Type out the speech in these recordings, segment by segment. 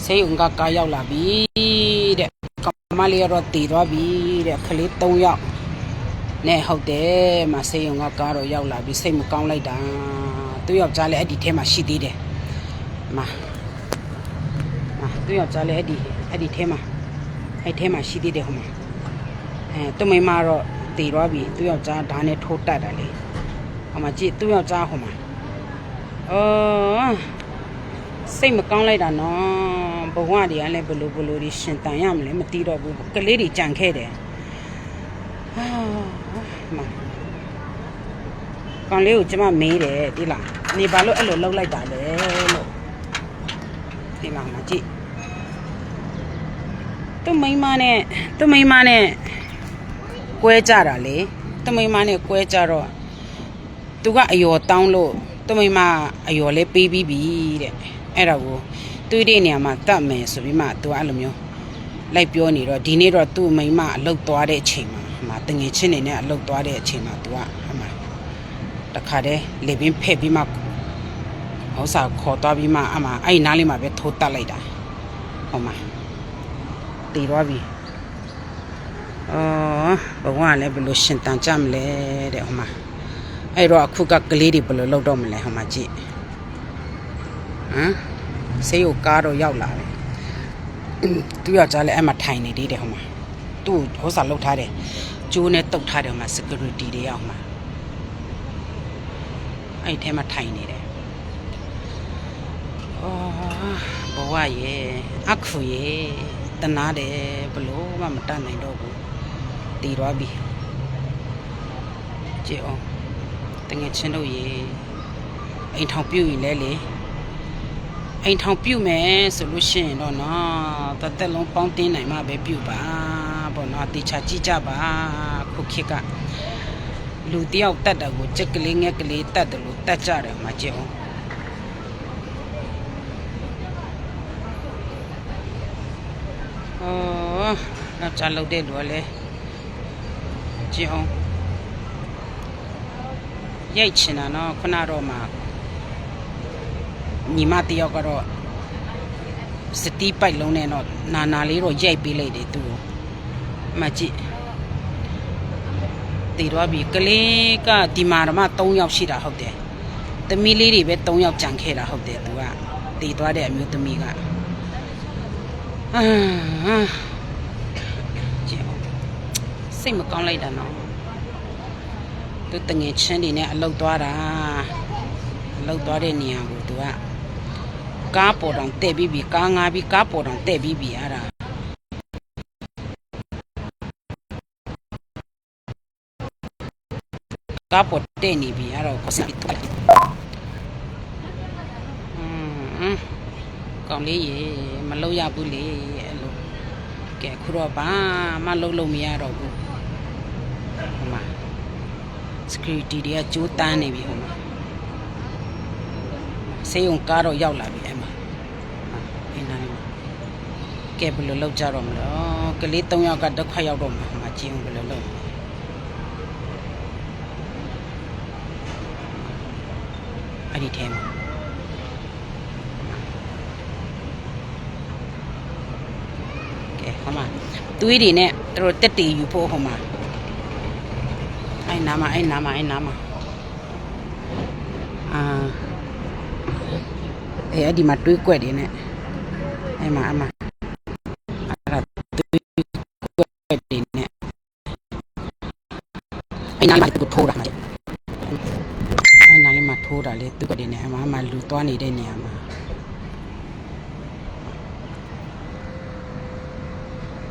ဆေးရုံကကားရောက်လာပြီတဲ့ကမလေးကတော့တည်သွားပြီတဲ့ခလေး3ယောက်နဲ့ဟုတ်တယ်မဆေးရုံကကားတော့ရောက်လာပြီစိတ်မကောင်းလိုက်တာသူယောက်ျားလည်းအဲ့ဒီထဲမှာရှိသေးတယ်မသူယောက်ျားလည်းအဲ့ဒီထဲမှာအဲ့ထဲမှာရှိသေးတယ်ဟိုမှာသူမိမတော့တည်သွားပြီသူယောက်ျားဓာတ်နဲ့ထိုးတက်တာလေဟိုမှာကြည့်သူယောက်ျားဟိုမှာစိတ်မကောင်းလိုက်တာနော်ဘဝတွေကလည်းဘလို့ဒီရှင်တန်ရမလဲမသိတော့ဘူးကလေးတွေကြံခဲ့တယ်ကောင်လေးကိုကျမမေးတယ်ဒီလားနေဘာလို့အဲ့လိုလှုပ်လိုက်တာလဲလို့ဒီလားမကြည့်သူမိမနဲ့ကွဲကြတာလေသူမိမနဲ့ကွဲကြတော့သူကအယောတောင်းလို့သူမိမအယောလေးပေးပြီးပြီတဲ့အဲ့ဒါကိုတွေးတဲ့နေရာမှာတတ်မယ်ဆိုပြီးမှသူကအဲ့လိုမျိုးလိုက်ပြောနေတော့ဒီနေ့တော့သူ့မိမအလုတ်သွားတဲ့အချိန်မှာတငယ်ချင်းနေနဲ့အလုတ်သွားတဲ့အချိန်မှာသူကဟမှာတခါတည်းလေပင်ဖက်ပြီးမှဟောစာခေါ်သွားပြီးမှအမှအဲ့နားလေးမှာပဲထိုးတက်လိုက်တာဟောမှာတည်သွားပြီဘဝကလည်းဘယ်လိုရှင်တန်ကြမလဲတဲ့ဟောမှာအဲ့တော့အခုကကလေးတွေဘယ်လိုလုပ်တော့မလဲဟောမှာကြည့်ဆေးကိုကားတော့ရောက်လာတယ်သူယောက်ျားလည်းအဲ့မှာထိုင်နေသေးတယ်ဟိုမှာသူ့ဟောစာလောက်ထားတယ်ကျိုးနဲ့တုတ်ထားတယ်ဟိုမှာ security တွေရောက်မှာအဲ့ထဲမှာထိုင်နေတယ်ဘဝရဲ့အခုရဲ့တနာတယ်ဘလို့မှမတတ်နိုင်တော့ဘူးတည်သွားပြီကြည့်အောင်တငယ်ချင်းတို့ရေအိမ်ထောင်ပြုတ်ရင်လဲလေအိမ်ထောင်ပြုတ်မယ်ဆိုလို့ရှိရင်တော့နော်တသက်လုံးပေါင်းတင်းနိုင်မှပဲပြုတ်ပါပေါ့နော်တေချာကြည့်ကြပါခုခေတ်ကလူတယောက်တတ်တယ်ကိုကြက်ကလေးငက်ကလေးတတ်တယ်လို့တတ်ကြတယ်မှာကြည့်အောင်နောက်ချလောက်တဲ့လူကလည်းကြည့်အောင်ရိုက်ချင်တာနော်ခုနတော့မှညီမတယောက်ကတော့စတီးပိုက်လုံးနဲ့တော့နာလေးတော့ရိုက်ပေးလိုက်တယ်သူ့မကြည့်တည်သွားပြီကလေးကဒီမှာတော့မှ3ယောက်ရှိတာဟုတ်တယ်သမီးလေးတွေပဲ3ယောက်ကြံခဲ့တာဟုတ်တယ်သူကတည်သွားတဲ့အမျိုးသမီးကကြည့်စိတ်မကောင်းလိုက်တာနော်သူတငယ်ချင်းတွေနဲ့အလုပ်သွားတာအလုပ်သွားတဲ့နေရာကိုသူကကားပေါ်တောင်တဲ့ပြီးကားငါပြီးကားပေါ်တောင်တဲ့ပြီးအဲ့ဒါကားပေါ်တဲ့နေပြီအဲ့တော့ကိုစပြီးထွက်ကောင်းလေးရေမလုပ်ရဘူးလေအဲ့လိုကဲခုတော့ဘာမှလုပ်မရတော့ဘူးဟိုမှာ security တွေကကြိုးတန်းနေပြီဟိုမှာဆေးရုံကားတော့ရောက်လာပြီအဲ့မှာအဲ့နားလေးကဲဘယ်လိုလုပ်ကြတော့မလို့ကလေး3ယောက်ကဒုက္ခရောက်တော့မှာကျင်းဘယ်လိုလုပ်အဲ့ဒီထဲမှာကဲဟိုမှာသွေးတွေနဲ့သူတို့တက်တီယူဖို့ဟိုမှာအဲ့နားမှာအဲ့ဒီမှာတွေးကွက်တွေနဲ့အဲ့မှာအဲ့ဒါတွေးကွက်တွေနဲ့အဲ့နားမှာသူထိုးတာအဲ့နားလေးမှာထိုးတာလေသူကွက်တွေနဲ့အဲ့မှာလူသွားနေတဲ့နေရာမှာ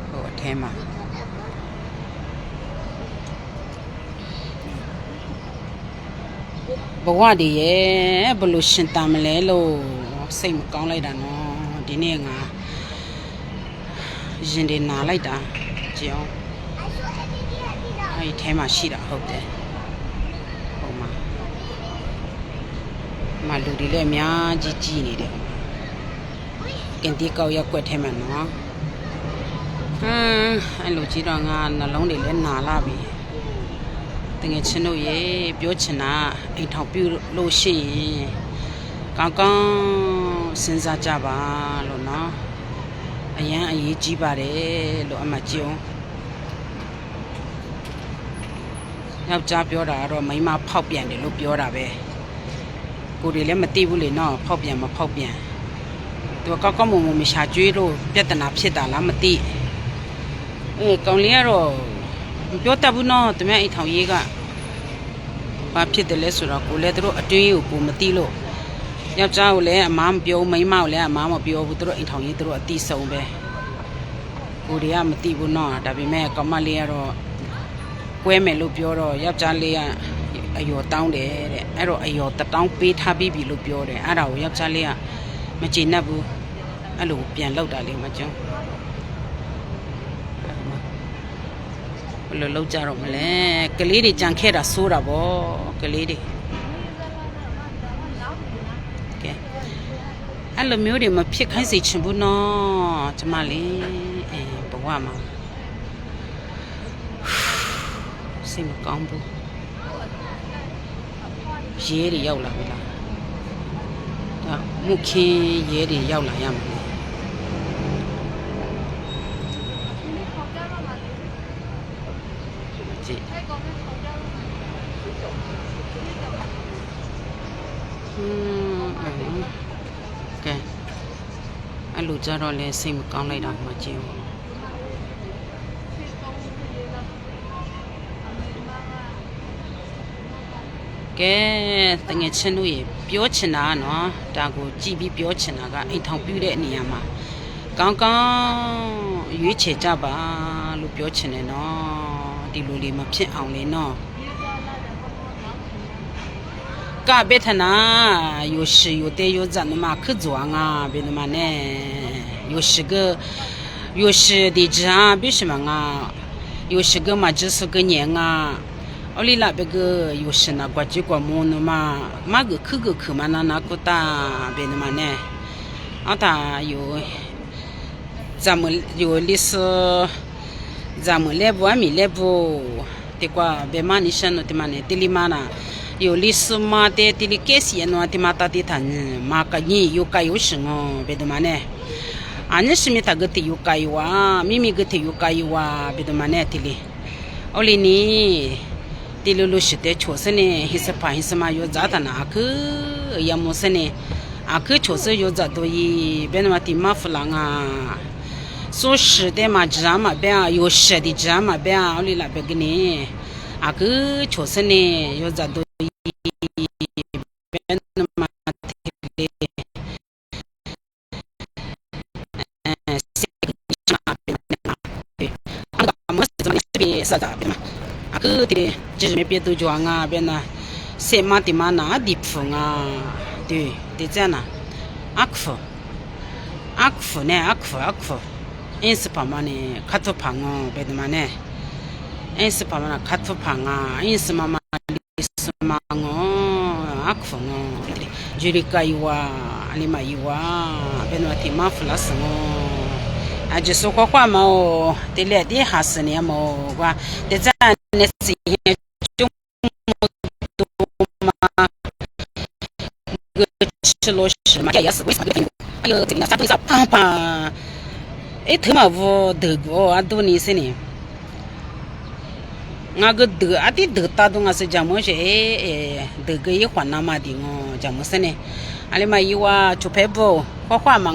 ဟိုအထဲမှာဘဝတည်းရဲ့ဘလို့ရှင်တန်မလဲလို့စိတ်မကောင်းလိုက်တာနော်ဒီနေ့ငါရင်တွေနာလိုက်တာကြည့်အောင်အဲ့ဒီထဲမှာရှိတာဟုတ်တယ်ဟိုမှာလူတွေလည်းအများကြီးကြီးနေတယ်ကင်တီကောက်ရက်ွက်ထဲမှာနော်အဲ့လိုကြီးတော့ငါနှလုံးတွေလည်းနာလာပြီတငယ်ချင်းတို့ရေပြောချင်တာအိမ်ထောင်ပြုလို့ရှိရင်ကောင်းကောင်းစဉ်းစားကြပါလို့နော် အရန်အရေးကြီးပါတယ်လို့အမှကြည့်အောင်ယောက်ျားပြောတာကတော့မိန်းမဖောက်ပြန်တယ်လို့ပြောတာပဲကိုတွေလည်းမသိဘူးလေနော်ဖောက်ပြန်မဖောက်ပြန်သူကောက်ကောက်မုံမမရှာကျွေးလို့ပြဿနာဖြစ်တာလားမသိကောင်းလေးကတော့မပြောတတ်ဘူးနော်တမန်အိမ်ထောင်ရေးကဘာဖြစ်တယ်လဲဆိုတော့ကိုလည်းတို့အတွင်းကိုမသိလို့ယောက်ျားကိုလည်းအမားမပြောမိန်းမကိုလည်းအမားမပြောဘူးတို့အိမ်ထောင်ရေးတို့အတိဆုံးပဲကိုတွေကမသိဘူးနော်ဒါပေမဲ့ကောင်မလေးကတော့ကွဲမယ်လို့ပြောတော့ယောက်ျားလေးကအယောတောင်းတယ်တဲ့အဲ့တော့အယောတောင်းပေးထားပြီးပြီလို့ပြောတယ်အဲ့ဒါကိုယောက်ျားလေးကမကျေနပ်ဘူးအဲ့လိုပြန်လောက်တာလေးမကျွန်းဘယ်လိုလောက်ကြတော့မလဲကလေးတွေကြံခဲ့တာဆိုးတာဗောကလေးတွေကဲအဲ့လိုမျိုးတွေမဖြစ်ခိုင်းစေချင်ဘူးနော်ကျမလေးဘဝမှာစိတ်မကောင်းဘူးရဲတွေရောက်လာပြီလားဒါမှုခင်းရဲတွေရောက်လာရမှာကြည့်ကဲအဲ့လိုကြတော့လဲစိတ်မကောင်းလိုက်တာမှကြည့်ကဲတငယ်ချင်းတို့ရေပြောချင်တာနော်ဒါကိုကြည်ပြီးပြောချင်တာကအိမ်ထောင်ပြတဲ့နေရာမှာကောင်းကောင်းရွေးချယ်ကြပါလို့ပြောချင်တယ်နော်ဒီလိုလေးမဖြစ်အောင်လေနော်ကဘေထနာ有时有的有咱们嘛去做啊别的嘛呢有时个有时的这比什么啊有时个嘛就是个年啊奥利拉别个有时那国际国门的嘛嘛个嘛那个大别的嘛呢啊他有咱们有历史咱们来不米来不的话别嘛你想的嘛呢的里嘛那有历史嘛的的里改些喏的嘛大的他嘛个你有该有什么别的嘛呢啊你是没他个的有该有啊咪咪个的有该有啊别的嘛呢的里奥利尼ဒီလိုလိုရှိတဲ့ချိုစနေဟိစပါဟိစမယောဇာတနာခယမစနေအခချိုစယောဇာတို့ဤဘယ်နမတိမဖလာငါဆိုရှိတဲ့မှာဂျာမဘဲယောရှိတဲ့ဂျာမဘဲအော်လီလာဘကနေအခချိုစနေယောဇာတို့ဤဘယ်နမတိစတာဘဲအခုဒီကျမပြတူကြွားငါပဲနာစေမတိမနာဒီဖုံငါဒီကျနာအခဖနဲ့အခဖအင်းစပမနဲ့ခတ်ဖငောပဲဒမနဲ့အင်းစပမနာခတ်ဖငါအင်းစမမလစမငောအခဖငောဂျီရီကာယဝအလီမယဝပဲနတိမဖလာစငောအကျစခွာခွာမောတလေဒီဟာစနေမောကွာတဇန်နေစီကျုံမဂချလို့ရှိမကရစဝိစမကယောတင်နာစပ်စပ်ပါအဲ့ထမဘောဒေကိုအဒိုနီစနေငါကဒအတိဒတာတော့ငါစကြမရှိဒေကေခွာနာမဒီငောကြမစနေအလီမယဝချူဖေဘောခွာခွာမ